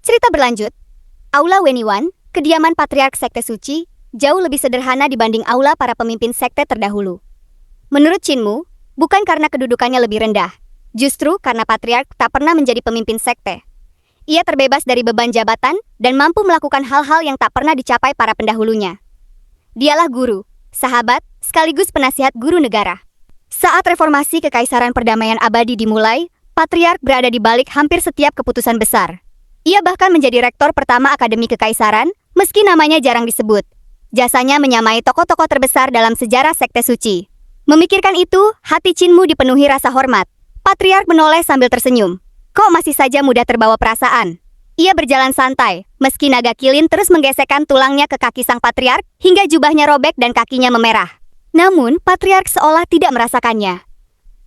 Cerita berlanjut. Aula Weniwan, kediaman Patriark Sekte Suci, jauh lebih sederhana dibanding aula para pemimpin sekte terdahulu. Menurut Chinmu, bukan karena kedudukannya lebih rendah, justru karena Patriark tak pernah menjadi pemimpin sekte. Ia terbebas dari beban jabatan dan mampu melakukan hal-hal yang tak pernah dicapai para pendahulunya. Dialah guru, sahabat, sekaligus penasihat guru negara. Saat reformasi Kekaisaran Perdamaian Abadi dimulai, Patriark berada di balik hampir setiap keputusan besar. Ia bahkan menjadi rektor pertama Akademi Kekaisaran, meski namanya jarang disebut. Jasanya menyamai tokoh-tokoh terbesar dalam sejarah Sekte Suci. Memikirkan itu, hati Chinmu dipenuhi rasa hormat. Patriark menoleh sambil tersenyum. Kok masih saja mudah terbawa perasaan? Ia berjalan santai, meski naga kilin terus menggesekkan tulangnya ke kaki sang Patriark, hingga jubahnya robek dan kakinya memerah. Namun, Patriark seolah tidak merasakannya.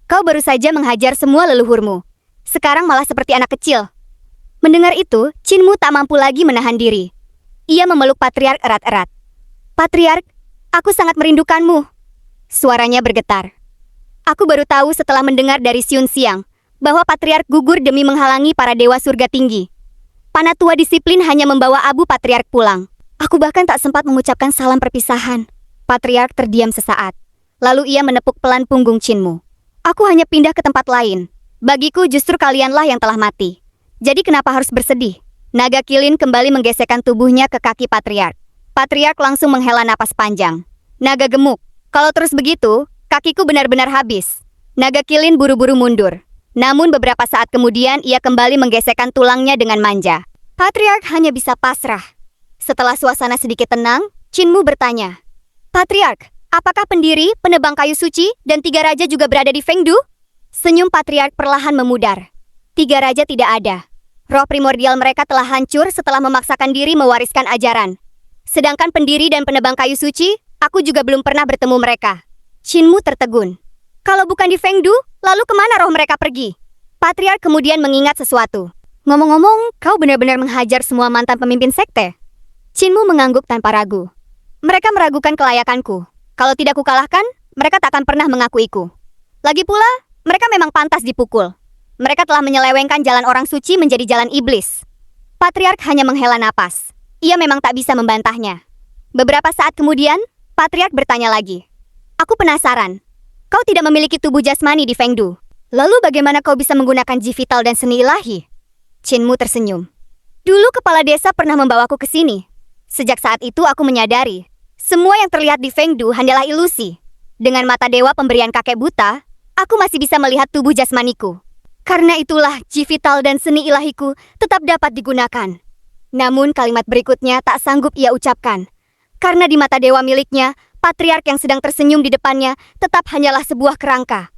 Kau baru saja menghajar semua leluhurmu. Sekarang malah seperti anak kecil. Mendengar itu, Chinmu tak mampu lagi menahan diri. Ia memeluk Patriark erat-erat. Patriark, aku sangat merindukanmu. Suaranya bergetar. Aku baru tahu setelah mendengar dari Siun Siang, bahwa Patriark gugur demi menghalangi para dewa surga tinggi. Panatua disiplin hanya membawa abu Patriark pulang. Aku bahkan tak sempat mengucapkan salam perpisahan. Patriark terdiam sesaat. Lalu ia menepuk pelan punggung Chinmu. Aku hanya pindah ke tempat lain. Bagiku justru kalianlah yang telah mati. Jadi kenapa harus bersedih? Naga kilin kembali menggesekkan tubuhnya ke kaki Patriark. Patriark langsung menghela napas panjang. Naga gemuk, kalau terus begitu, kakiku benar-benar habis. Naga kilin buru-buru mundur. Namun beberapa saat kemudian ia kembali menggesekkan tulangnya dengan manja. Patriark hanya bisa pasrah. Setelah suasana sedikit tenang, Chinmu bertanya. Patriark, apakah pendiri, penebang kayu suci, dan tiga raja juga berada di Fengdu? Senyum Patriark perlahan memudar. Tiga raja tidak ada. Roh primordial mereka telah hancur setelah memaksakan diri mewariskan ajaran. Sedangkan pendiri dan penebang kayu suci, aku juga belum pernah bertemu mereka. Chinmu tertegun. Kalau bukan di Fengdu, lalu kemana roh mereka pergi? Patriark kemudian mengingat sesuatu. Ngomong-ngomong, kau benar-benar menghajar semua mantan pemimpin sekte? Chinmu mengangguk tanpa ragu. Mereka meragukan kelayakanku. Kalau tidak kukalahkan, mereka tak akan pernah mengakuiku. Lagi pula, mereka memang pantas dipukul. Mereka telah menyelewengkan jalan orang suci menjadi jalan iblis. Patriark hanya menghela napas. Ia memang tak bisa membantahnya. Beberapa saat kemudian, Patriark bertanya lagi. Aku penasaran. Kau tidak memiliki tubuh jasmani di Fengdu. Lalu bagaimana kau bisa menggunakan ji vital dan seni ilahi? Chinmu tersenyum. Dulu kepala desa pernah membawaku ke sini. Sejak saat itu aku menyadari, semua yang terlihat di Fengdu hanyalah ilusi. Dengan mata dewa pemberian kakek buta, aku masih bisa melihat tubuh jasmaniku. Karena itulah ji vital dan seni ilahiku tetap dapat digunakan. Namun kalimat berikutnya tak sanggup ia ucapkan. Karena di mata dewa miliknya, Patriark yang sedang tersenyum di depannya tetap hanyalah sebuah kerangka.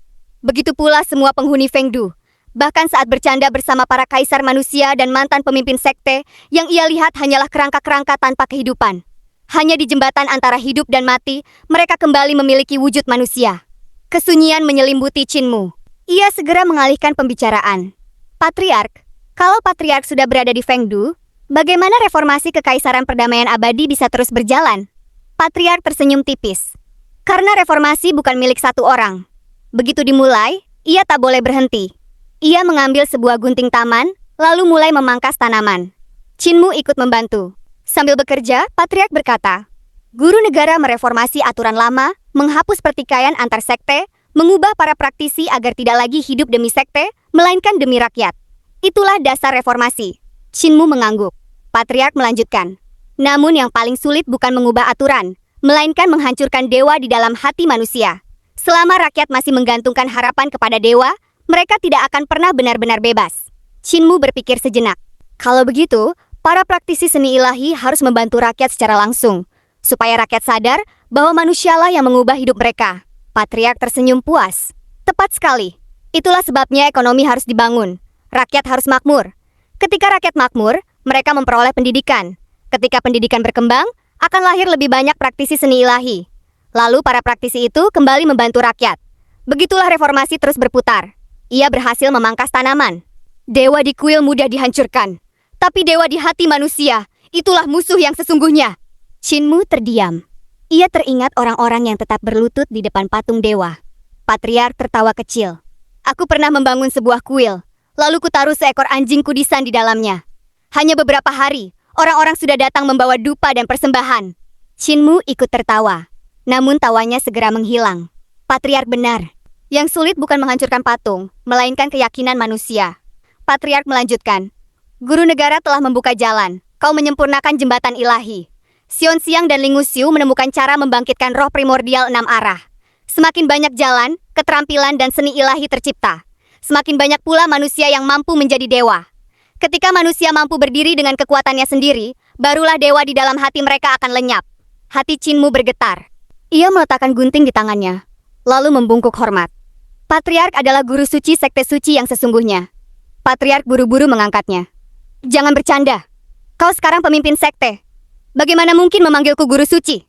Begitu pula semua penghuni Fengdu. Bahkan saat bercanda bersama para kaisar manusia dan mantan pemimpin sekte, yang ia lihat hanyalah kerangka-kerangka tanpa kehidupan. Hanya di jembatan antara hidup dan mati, mereka kembali memiliki wujud manusia. Kesunyian menyelimuti Chinmu. Ia segera mengalihkan pembicaraan. Patriark, kalau Patriark sudah berada di Fengdu, bagaimana reformasi Kekaisaran Perdamaian Abadi bisa terus berjalan? Patriark tersenyum tipis. Karena reformasi bukan milik satu orang. Begitu dimulai, ia tak boleh berhenti. Ia mengambil sebuah gunting taman, lalu mulai memangkas tanaman. Chinmu ikut membantu. Sambil bekerja, Patriark berkata, Guru negara mereformasi aturan lama, menghapus pertikaian antar sekte, mengubah para praktisi agar tidak lagi hidup demi sekte, melainkan demi rakyat. Itulah dasar reformasi. Chinmu mengangguk. Patriark melanjutkan. Namun yang paling sulit bukan mengubah aturan, melainkan menghancurkan dewa di dalam hati manusia. Selama rakyat masih menggantungkan harapan kepada dewa, mereka tidak akan pernah benar-benar bebas. Chinmu berpikir sejenak. Kalau begitu, para praktisi seni ilahi harus membantu rakyat secara langsung, supaya rakyat sadar bahwa manusialah yang mengubah hidup mereka. Patriark tersenyum puas. Tepat sekali. Itulah sebabnya ekonomi harus dibangun. Rakyat harus makmur. Ketika rakyat makmur, mereka memperoleh pendidikan. Ketika pendidikan berkembang, akan lahir lebih banyak praktisi seni ilahi. Lalu para praktisi itu kembali membantu rakyat. Begitulah reformasi terus berputar. Ia berhasil memangkas tanaman. Dewa di kuil mudah dihancurkan. Tapi dewa di hati manusia, itulah musuh yang sesungguhnya. Chinmu terdiam. Ia teringat orang-orang yang tetap berlutut di depan patung dewa. Patriark tertawa kecil. Aku pernah membangun sebuah kuil, lalu kutaruh seekor anjing kudisan di dalamnya. Hanya beberapa hari, orang-orang sudah datang membawa dupa dan persembahan. Qinmu ikut tertawa. Namun tawanya segera menghilang. Patriark benar. Yang sulit bukan menghancurkan patung, melainkan keyakinan manusia. Patriark melanjutkan. Guru negara telah membuka jalan. Kau menyempurnakan jembatan ilahi. Xion Xiang dan Lingu Xiu menemukan cara membangkitkan roh primordial 6 arah. Semakin banyak jalan, keterampilan dan seni ilahi tercipta. Semakin banyak pula manusia yang mampu menjadi dewa. Ketika manusia mampu berdiri dengan kekuatannya sendiri, barulah dewa di dalam hati mereka akan lenyap. Hati Qinmu bergetar. Ia meletakkan gunting di tangannya, lalu membungkuk hormat. Patriark adalah guru suci sekte suci yang sesungguhnya. Patriark buru-buru mengangkatnya. Jangan bercanda. Kau sekarang pemimpin sekte. Bagaimana mungkin memanggilku guru suci?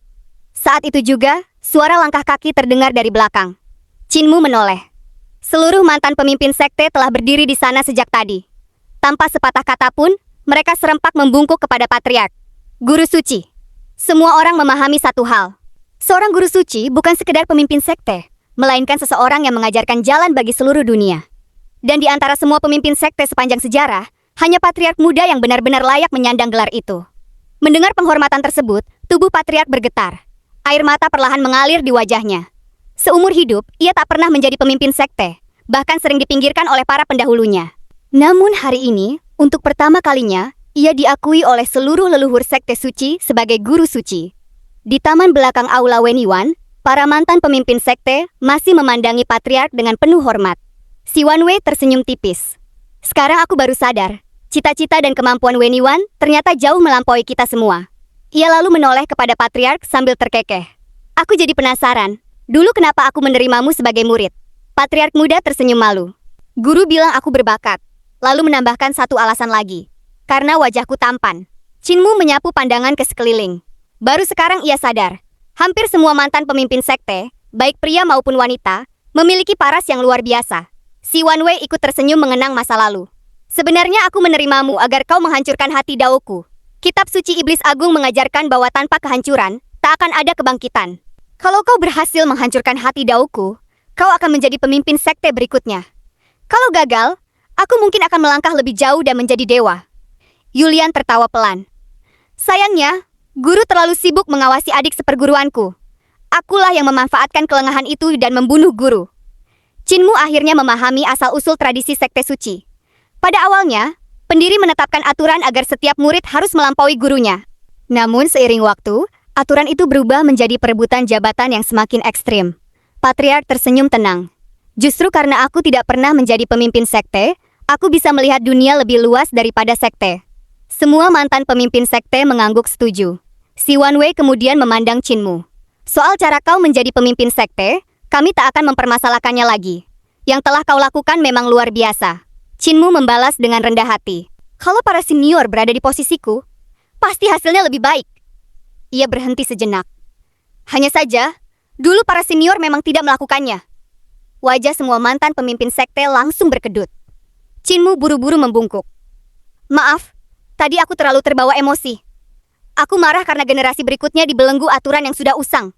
Saat itu juga, suara langkah kaki terdengar dari belakang. Qinmu menoleh. Seluruh mantan pemimpin sekte telah berdiri di sana sejak tadi. Tanpa sepatah kata pun, mereka serempak membungkuk kepada Patriark. Guru suci. Semua orang memahami satu hal. Seorang guru suci bukan sekedar pemimpin sekte, melainkan seseorang yang mengajarkan jalan bagi seluruh dunia. Dan di antara semua pemimpin sekte sepanjang sejarah, hanya Patriark muda yang benar-benar layak menyandang gelar itu. Mendengar penghormatan tersebut, tubuh Patriark bergetar. Air mata perlahan mengalir di wajahnya. Seumur hidup, ia tak pernah menjadi pemimpin sekte, bahkan sering dipinggirkan oleh para pendahulunya. Namun hari ini, untuk pertama kalinya, ia diakui oleh seluruh leluhur sekte suci sebagai guru suci. Di taman belakang Aula Weniwan, para mantan pemimpin sekte masih memandangi Patriark dengan penuh hormat. Si Wanwei tersenyum tipis. Sekarang aku baru sadar, cita-cita dan kemampuan Weniwan ternyata jauh melampaui kita semua. Ia lalu menoleh kepada Patriark sambil terkekeh. Aku jadi penasaran, dulu kenapa aku menerimamu sebagai murid? Patriark muda tersenyum malu. Guru bilang aku berbakat, lalu menambahkan satu alasan lagi. Karena wajahku tampan. Qinmu menyapu pandangan ke sekeliling. Baru sekarang ia sadar, hampir semua mantan pemimpin sekte, baik pria maupun wanita, memiliki paras yang luar biasa. Si Wanwei ikut tersenyum mengenang masa lalu. Sebenarnya aku menerimamu agar kau menghancurkan hati Daoku. Kitab suci Iblis Agung mengajarkan bahwa tanpa kehancuran, tak akan ada kebangkitan. Kalau kau berhasil menghancurkan hati Daoku, kau akan menjadi pemimpin sekte berikutnya. Kalau gagal, aku mungkin akan melangkah lebih jauh dan menjadi dewa. Yulian tertawa pelan. Sayangnya, guru terlalu sibuk mengawasi adik seperguruanku. Akulah yang memanfaatkan kelengahan itu dan membunuh guru. Qinmu akhirnya memahami asal-usul tradisi sekte suci. Pada awalnya, pendiri menetapkan aturan agar setiap murid harus melampaui gurunya. Namun seiring waktu, aturan itu berubah menjadi perebutan jabatan yang semakin ekstrim. Patriark tersenyum tenang. Justru karena aku tidak pernah menjadi pemimpin sekte, aku bisa melihat dunia lebih luas daripada sekte. Semua mantan pemimpin sekte mengangguk setuju. Si Wanwei kemudian memandang Qinmu. Soal cara kau menjadi pemimpin sekte, kami tak akan mempermasalahkannya lagi. Yang telah kau lakukan memang luar biasa. Qinmu membalas dengan rendah hati. Kalau para senior berada di posisiku, pasti hasilnya lebih baik. Ia berhenti sejenak. Hanya saja, dulu para senior memang tidak melakukannya. Wajah semua mantan pemimpin sekte langsung berkedut. Qinmu buru-buru membungkuk. Maaf, tadi aku terlalu terbawa emosi. Aku marah karena generasi berikutnya dibelenggu aturan yang sudah usang.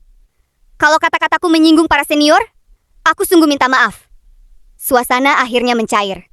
Kalau kata-kataku menyinggung para senior, aku sungguh minta maaf. Suasana akhirnya mencair.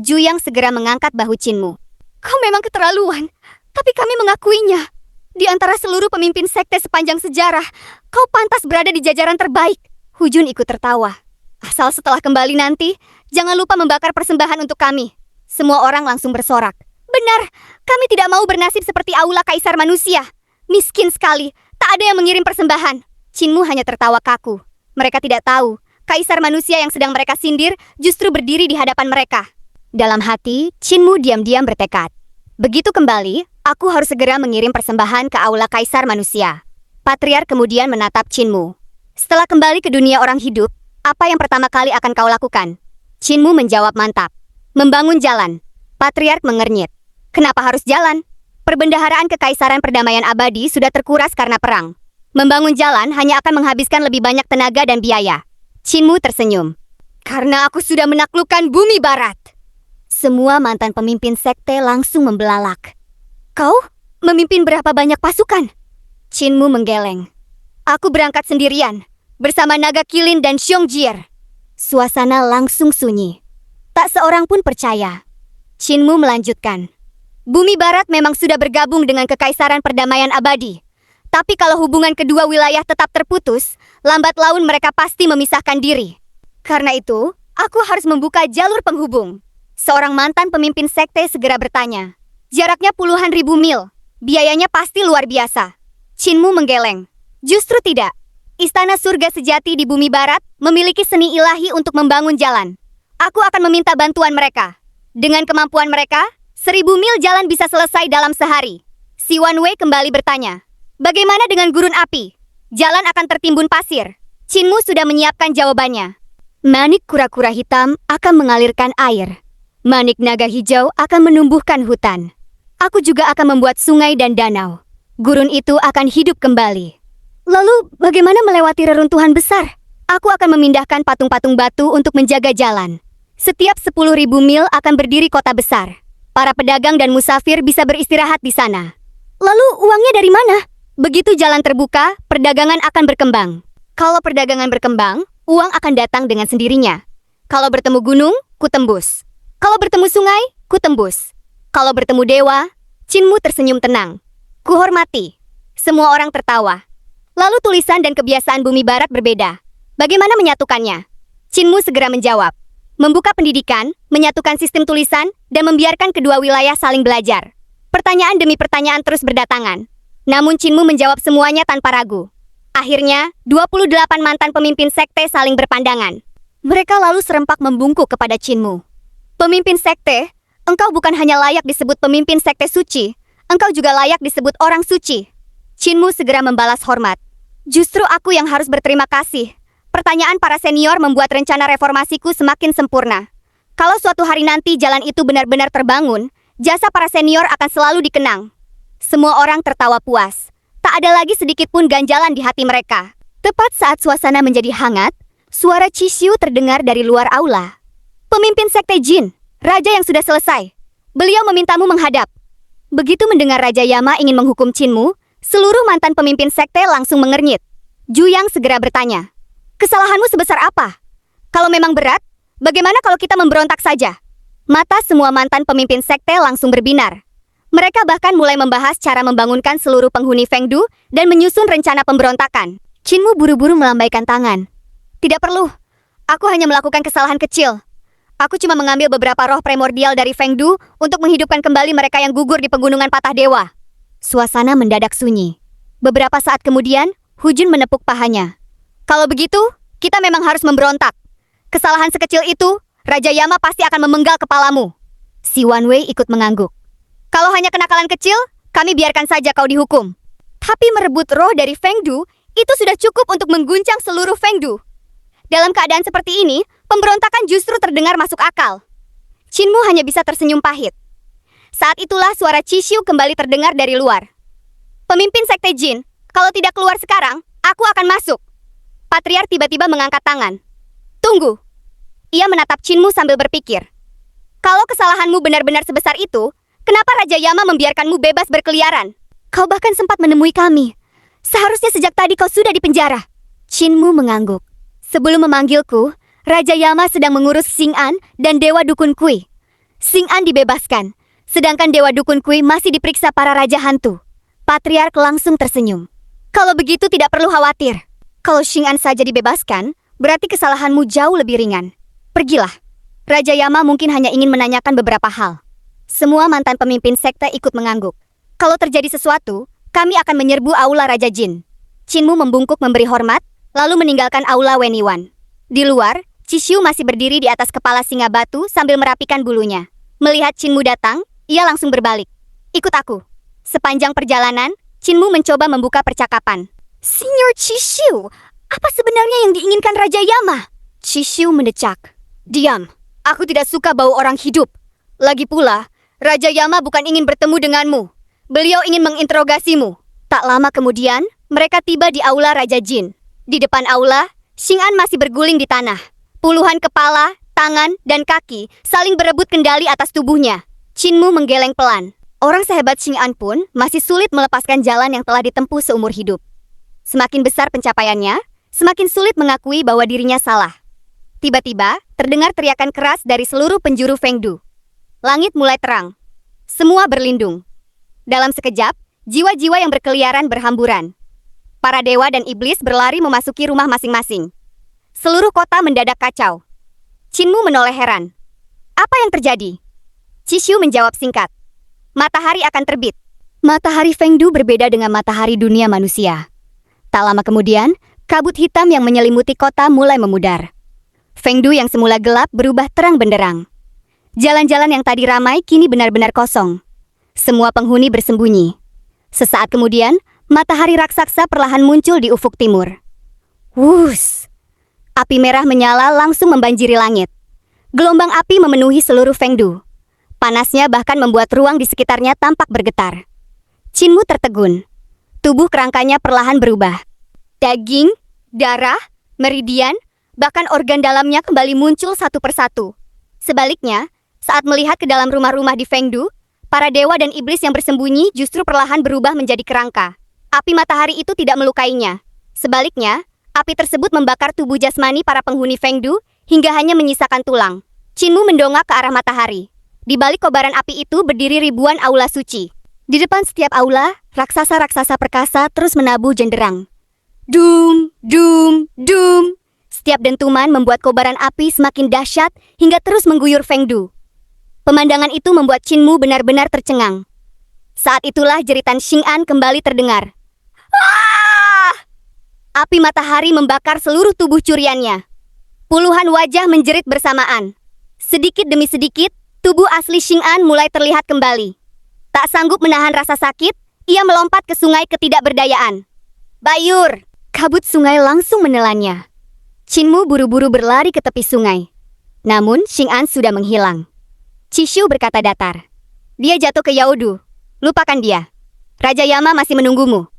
Juyang segera mengangkat bahu Qinmu. Kau memang keterlaluan, tapi kami mengakuinya. Di antara seluruh pemimpin sekte sepanjang sejarah, kau pantas berada di jajaran terbaik. Hujun ikut tertawa. Asal setelah kembali nanti, jangan lupa membakar persembahan untuk kami. Semua orang langsung bersorak. Benar, kami tidak mau bernasib seperti Aula Kaisar Manusia. Miskin sekali, tak ada yang mengirim persembahan. Qinmu hanya tertawa kaku. Mereka tidak tahu, Kaisar Manusia yang sedang mereka sindir justru berdiri di hadapan mereka. Dalam hati, Qinmu diam-diam bertekad. Begitu kembali, aku harus segera mengirim persembahan ke Aula Kaisar Manusia. Patriark kemudian menatap Qinmu. Setelah kembali ke dunia orang hidup, apa yang pertama kali akan kau lakukan? Qinmu menjawab mantap. Membangun jalan. Patriark mengernyit. Kenapa harus jalan? Perbendaharaan Kekaisaran Perdamaian Abadi sudah terkuras karena perang. Membangun jalan hanya akan menghabiskan lebih banyak tenaga dan biaya. Qinmu tersenyum. Karena aku sudah menaklukkan bumi barat. Semua mantan pemimpin sekte langsung membelalak. Kau memimpin berapa banyak pasukan? Qinmu menggeleng. Aku berangkat sendirian, bersama naga Kilin dan Xiongjier. Suasana langsung sunyi. Tak seorang pun percaya. Qinmu melanjutkan. Bumi Barat memang sudah bergabung dengan Kekaisaran Perdamaian Abadi. Tapi kalau hubungan kedua wilayah tetap terputus, lambat laun mereka pasti memisahkan diri. Karena itu, aku harus membuka jalur penghubung. Seorang mantan pemimpin sekte segera bertanya. Jaraknya puluhan ribu mil. Biayanya pasti luar biasa. Chinmu menggeleng. Justru tidak. Istana surga sejati di Bumi Barat memiliki seni ilahi untuk membangun jalan. Aku akan meminta bantuan mereka. Dengan kemampuan mereka, 1000 mil jalan bisa selesai dalam sehari. Si Wanwei kembali bertanya. Bagaimana dengan gurun api? Jalan akan tertimbun pasir. Chinmu sudah menyiapkan jawabannya. Manik kura-kura hitam akan mengalirkan air. Manik naga hijau akan menumbuhkan hutan. Aku juga akan membuat sungai dan danau. Gurun itu akan hidup kembali. Lalu, bagaimana melewati reruntuhan besar? Aku akan memindahkan patung-patung batu untuk menjaga jalan. Setiap 10.000 mil akan berdiri kota besar. Para pedagang dan musafir bisa beristirahat di sana. Lalu, uangnya dari mana? Begitu jalan terbuka, perdagangan akan berkembang. Kalau perdagangan berkembang, uang akan datang dengan sendirinya. Kalau bertemu gunung, ku tembus. Kalau bertemu sungai, ku tembus. Kalau bertemu dewa, Chinmu tersenyum tenang. Ku hormati. Semua orang tertawa. Lalu tulisan dan kebiasaan Bumi Barat berbeda. Bagaimana menyatukannya? Chinmu segera menjawab. Membuka pendidikan, menyatukan sistem tulisan, dan membiarkan kedua wilayah saling belajar. Pertanyaan demi pertanyaan terus berdatangan. Namun Chinmu menjawab semuanya tanpa ragu. Akhirnya, 28 mantan pemimpin sekte saling berpandangan. Mereka lalu serempak membungkuk kepada Chinmu. Pemimpin sekte, engkau bukan hanya layak disebut pemimpin sekte suci, engkau juga layak disebut orang suci. Chinmu segera membalas hormat. Justru aku yang harus berterima kasih. Pertanyaan para senior membuat rencana reformasiku semakin sempurna. Kalau suatu hari nanti jalan itu benar-benar terbangun, jasa para senior akan selalu dikenang. Semua orang tertawa puas. Tak ada lagi sedikit pun ganjalan di hati mereka. Tepat saat suasana menjadi hangat, suara Chishu terdengar dari luar aula. Pemimpin sekte Jin, raja yang sudah selesai. Beliau memintamu menghadap. Begitu mendengar Raja Yama ingin menghukum Chinmu, seluruh mantan pemimpin sekte langsung mengernyit. Juyang segera bertanya, kesalahanmu sebesar apa? Kalau memang berat, bagaimana kalau kita memberontak saja? Mata semua mantan pemimpin sekte langsung berbinar. Mereka bahkan mulai membahas cara membangunkan seluruh penghuni Fengdu dan menyusun rencana pemberontakan. Chinmu buru-buru melambaikan tangan. Tidak perlu, aku hanya melakukan kesalahan kecil. Aku cuma mengambil beberapa roh primordial dari Fengdu untuk menghidupkan kembali mereka yang gugur di pegunungan Patah Dewa. Suasana mendadak sunyi. Beberapa saat kemudian, Hujun menepuk pahanya. Kalau begitu, kita memang harus memberontak. Kesalahan sekecil itu, Raja Yama pasti akan memenggal kepalamu. Si Wanwei ikut mengangguk. Kalau hanya kenakalan kecil, kami biarkan saja kau dihukum. Tapi merebut roh dari Fengdu, itu sudah cukup untuk mengguncang seluruh Fengdu. Dalam keadaan seperti ini, pemberontakan justru terdengar masuk akal. Chinmu hanya bisa tersenyum pahit. Saat itulah suara Chishu kembali terdengar dari luar. Pemimpin sekte Jin, kalau tidak keluar sekarang, aku akan masuk. Patriark tiba-tiba mengangkat tangan. Tunggu. Ia menatap Chinmu sambil berpikir. Kalau kesalahanmu benar-benar sebesar itu, kenapa Raja Yama membiarkanmu bebas berkeliaran? Kau bahkan sempat menemui kami. Seharusnya sejak tadi kau sudah di penjara. Chinmu mengangguk. Sebelum memanggilku, Raja Yama sedang mengurus Xing'an dan Dewa Dukun Kui. Xing'an dibebaskan, sedangkan Dewa Dukun Kui masih diperiksa para Raja Hantu. Patriark langsung tersenyum. Kalau begitu tidak perlu khawatir. Kalau Xing'an saja dibebaskan, berarti kesalahanmu jauh lebih ringan. Pergilah. Raja Yama mungkin hanya ingin menanyakan beberapa hal. Semua mantan pemimpin sekte ikut mengangguk. Kalau terjadi sesuatu, kami akan menyerbu aula Raja Jin. Chinmu membungkuk memberi hormat, lalu meninggalkan aula Weniwan. Di luar, Chishu masih berdiri di atas kepala singa batu sambil merapikan bulunya. Melihat Chinmu datang, ia langsung berbalik. Ikut aku. Sepanjang perjalanan, Chinmu mencoba membuka percakapan. Senior Chishu, apa sebenarnya yang diinginkan Raja Yama? Chishu mendecak. Diam, aku tidak suka bau orang hidup. Lagi pula, Raja Yama bukan ingin bertemu denganmu. Beliau ingin menginterogasimu. Tak lama kemudian, mereka tiba di aula Raja Jin. Di depan aula, Xing'an masih berguling di tanah. Puluhan kepala, tangan, dan kaki saling berebut kendali atas tubuhnya. Chinmu menggeleng pelan. Orang sehebat Xing'an pun masih sulit melepaskan jalan yang telah ditempuh seumur hidup. Semakin besar pencapaiannya, semakin sulit mengakui bahwa dirinya salah. Tiba-tiba, terdengar teriakan keras dari seluruh penjuru Fengdu. Langit mulai terang. Semua berlindung. Dalam sekejap, jiwa-jiwa yang berkeliaran berhamburan. Para dewa dan iblis berlari memasuki rumah masing-masing. Seluruh kota mendadak kacau. Qinmu menoleh heran. Apa yang terjadi? Qixu menjawab singkat. Matahari akan terbit. Matahari Fengdu berbeda dengan matahari dunia manusia. Tak lama kemudian, kabut hitam yang menyelimuti kota mulai memudar. Fengdu yang semula gelap berubah terang benderang. Jalan-jalan yang tadi ramai kini benar-benar kosong. Semua penghuni bersembunyi. Sesaat kemudian, matahari raksasa perlahan muncul di ufuk timur. Wus! Api merah menyala langsung membanjiri langit. Gelombang api memenuhi seluruh Fengdu. Panasnya bahkan membuat ruang di sekitarnya tampak bergetar. Qinmu tertegun. Tubuh kerangkanya perlahan berubah. Daging, darah, meridian, bahkan organ dalamnya kembali muncul satu persatu. Sebaliknya, saat melihat ke dalam rumah-rumah di Fengdu, para dewa dan iblis yang bersembunyi justru perlahan berubah menjadi kerangka. Api matahari itu tidak melukainya. Sebaliknya, api tersebut membakar tubuh jasmani para penghuni Fengdu hingga hanya menyisakan tulang. Qinmu mendongak ke arah matahari. Di balik kobaran api itu berdiri ribuan aula suci. Di depan setiap aula, raksasa-raksasa perkasa terus menabuh jenderang. Dum, dum, dum. Setiap dentuman membuat kobaran api semakin dahsyat hingga terus mengguyur Fengdu. Pemandangan itu membuat Qinmu benar-benar tercengang. Saat itulah jeritan Xing'an kembali terdengar. Ah! Api matahari membakar seluruh tubuh curiannya. Puluhan wajah menjerit bersamaan. Sedikit demi sedikit, tubuh asli Xing'an mulai terlihat kembali. Tak sanggup menahan rasa sakit, ia melompat ke sungai ketidakberdayaan. Bayur! Kabut sungai langsung menelannya. Qinmu buru-buru berlari ke tepi sungai. Namun, Xing'an sudah menghilang. Qixu berkata datar. Dia jatuh ke Yaodu. Lupakan dia. Raja Yama masih menunggumu.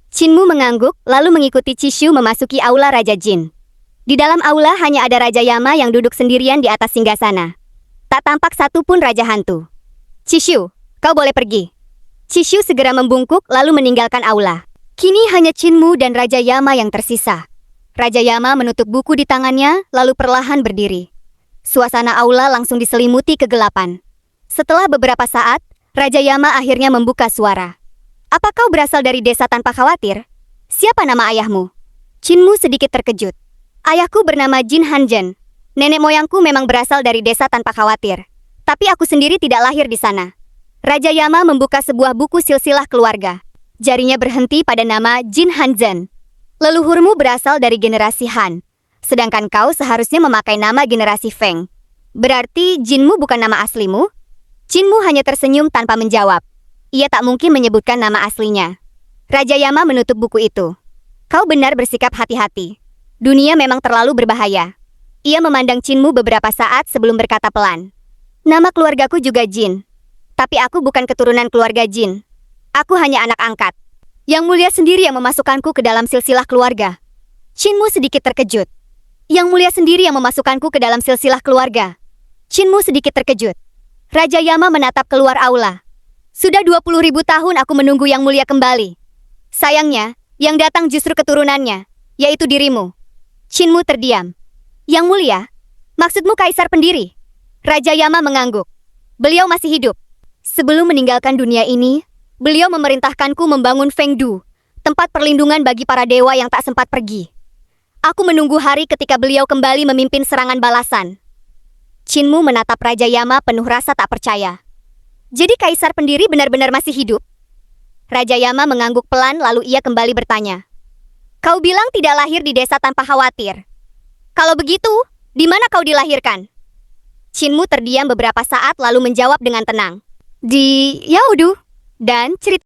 Qinmu mengangguk, lalu mengikuti Qixu memasuki aula Raja Jin. Di dalam aula hanya ada Raja Yama yang duduk sendirian di atas singgasana. Tak tampak satu pun Raja Hantu. Qixu, kau boleh pergi. Qixu segera membungkuk lalu meninggalkan aula. Kini hanya Qinmu dan Raja Yama yang tersisa. Raja Yama menutup buku di tangannya, lalu perlahan berdiri. Suasana aula langsung diselimuti kegelapan. Setelah beberapa saat, Raja Yama akhirnya membuka suara. Apa kau berasal dari desa tanpa khawatir? Siapa nama ayahmu? Qinmu sedikit terkejut. Ayahku bernama Jin Hanzhen. Nenek moyangku memang berasal dari desa tanpa khawatir. Tapi aku sendiri tidak lahir di sana. Raja Yama membuka sebuah buku silsilah keluarga. Jarinya berhenti pada nama Jin Hanzhen. Leluhurmu berasal dari generasi Han. Sedangkan kau seharusnya memakai nama generasi Feng. Berarti Jinmu bukan nama aslimu? Qinmu hanya tersenyum tanpa menjawab. Ia tak mungkin menyebutkan nama aslinya. Raja Yama menutup buku itu. Kau benar bersikap hati-hati. Dunia memang terlalu berbahaya. Ia memandang Qinmu beberapa saat sebelum berkata pelan. Nama keluargaku juga Jin. Tapi aku bukan keturunan keluarga Jin. Aku hanya anak angkat. Yang mulia sendiri yang memasukkanku ke dalam silsilah keluarga. Qinmu sedikit terkejut. Yang mulia sendiri yang memasukkanku ke dalam silsilah keluarga. Qinmu sedikit terkejut. Raja Yama menatap keluar aula. Sudah 20.000 tahun aku menunggu Yang Mulia kembali. Sayangnya, yang datang justru keturunannya, yaitu dirimu. Qinmu terdiam. Yang Mulia? Maksudmu Kaisar Pendiri? Raja Yama mengangguk. Beliau masih hidup. Sebelum meninggalkan dunia ini, beliau memerintahkanku membangun Fengdu, tempat perlindungan bagi para dewa yang tak sempat pergi. Aku menunggu hari ketika beliau kembali memimpin serangan balasan. Qinmu menatap Raja Yama penuh rasa tak percaya. Jadi Kaisar Pendiri benar-benar masih hidup? Raja Yama mengangguk pelan lalu ia kembali bertanya. Kau bilang tidak lahir di desa tanpa khawatir. Kalau begitu, di mana kau dilahirkan? Qinmu terdiam beberapa saat lalu menjawab dengan tenang. Di Yaodu. Dan cerita